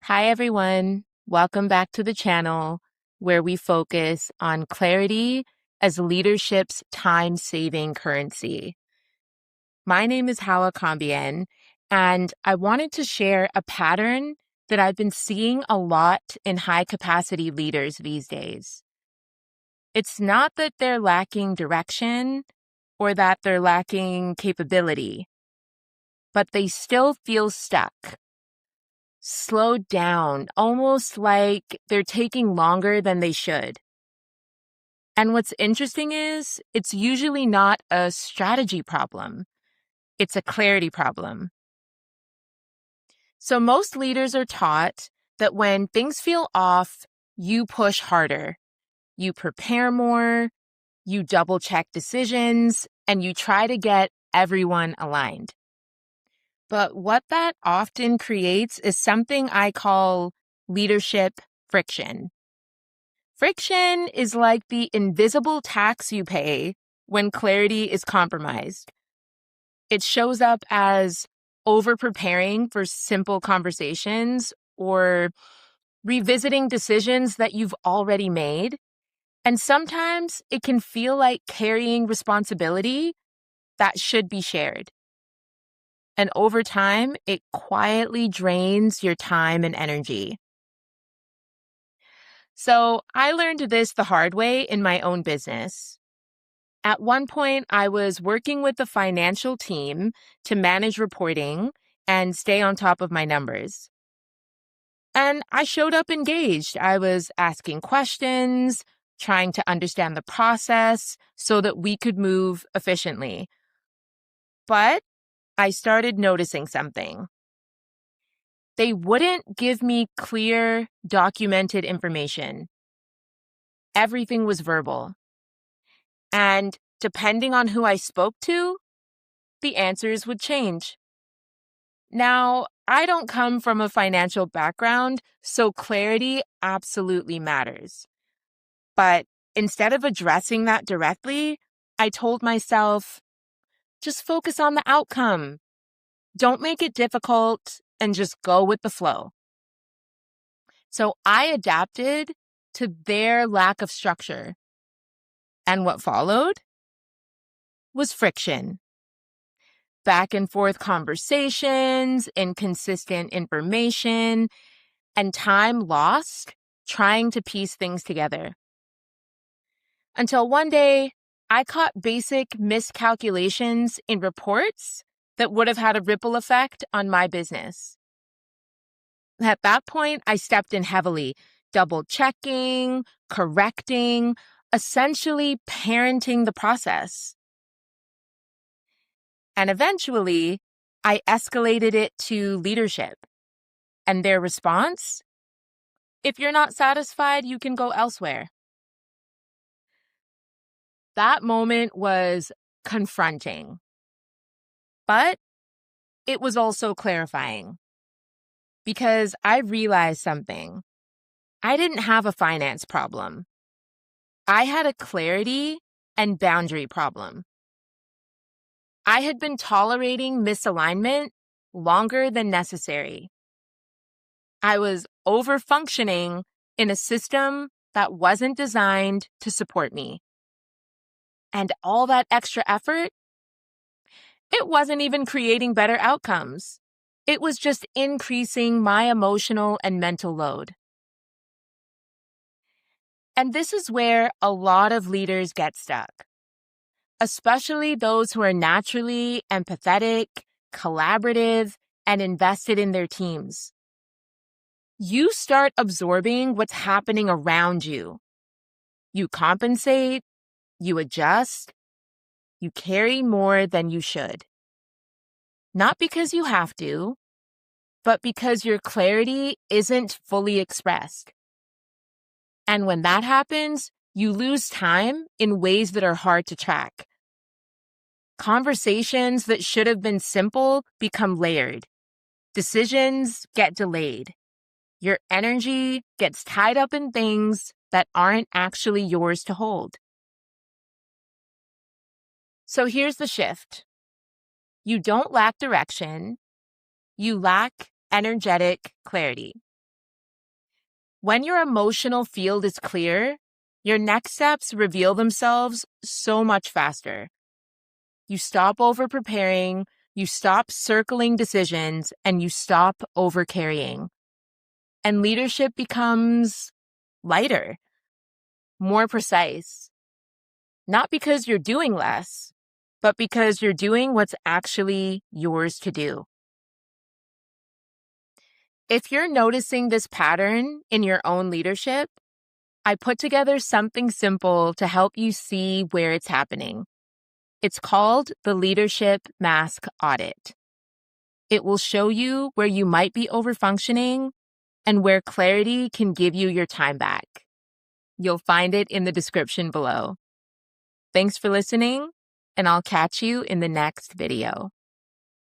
Hi, everyone. Welcome back to the channel where we focus on clarity as leadership's time-saving currency. My name is Hawa Kambien, and I wanted to share a pattern that I've been seeing a lot in high-capacity leaders these days. It's not that they're lacking direction or that they're lacking capability, but they still feel stuck. Slowed down, almost like they're taking longer than they should. And what's interesting is it's usually not a strategy problem. It's a clarity problem. So most leaders are taught that when things feel off, you push harder. You prepare more, you double check decisions, and you try to get everyone aligned. But what that often creates is something I call leadership friction. Friction is like the invisible tax you pay when clarity is compromised. It shows up as over-preparing for simple conversations or revisiting decisions that you've already made. And sometimes it can feel like carrying responsibility that should be shared. And over time, it quietly drains your time and energy. So I learned this the hard way in my own business. At one point, I was working with the financial team to manage reporting and stay on top of my numbers. And I showed up engaged. I was asking questions, trying to understand the process so that we could move efficiently. But I started noticing something. They wouldn't give me clear, documented information. Everything was verbal. And depending on who I spoke to, the answers would change. Now, I don't come from a financial background, so clarity absolutely matters. But instead of addressing that directly, I told myself, just focus on the outcome. Don't make it difficult and just go with the flow. So I adapted to their lack of structure. And what followed was friction. Back and forth conversations, inconsistent information, and time lost trying to piece things together. Until one day, I caught basic miscalculations in reports that would have had a ripple effect on my business. At that point, I stepped in heavily, double checking, correcting, essentially parenting the process. And eventually, I escalated it to leadership. And their response? If you're not satisfied, you can go elsewhere. That moment was confronting, but it was also clarifying because I realized something. I didn't have a finance problem. I had a clarity and boundary problem. I had been tolerating misalignment longer than necessary. I was over-functioning in a system that wasn't designed to support me. And all that extra effort, it wasn't even creating better outcomes. It was just increasing my emotional and mental load. And this is where a lot of leaders get stuck, especially those who are naturally empathetic, collaborative, and invested in their teams. You start absorbing what's happening around you. You compensate, you adjust, you carry more than you should. Not because you have to, but because your clarity isn't fully expressed. And when that happens, you lose time in ways that are hard to track. Conversations that should have been simple become layered. Decisions get delayed. Your energy gets tied up in things that aren't actually yours to hold. So here's the shift. You don't lack direction. You lack energetic clarity. When your emotional field is clear, your next steps reveal themselves so much faster. You stop over-preparing, you stop circling decisions, and you stop over-carrying. And leadership becomes lighter, more precise. Not because you're doing less, but because you're doing what's actually yours to do. If you're noticing this pattern in your own leadership, I put together something simple to help you see where it's happening. It's called the Leadership Mask Audit. It will show you where you might be overfunctioning and where clarity can give you your time back. You'll find it in the description below. Thanks for listening, and I'll catch you in the next video.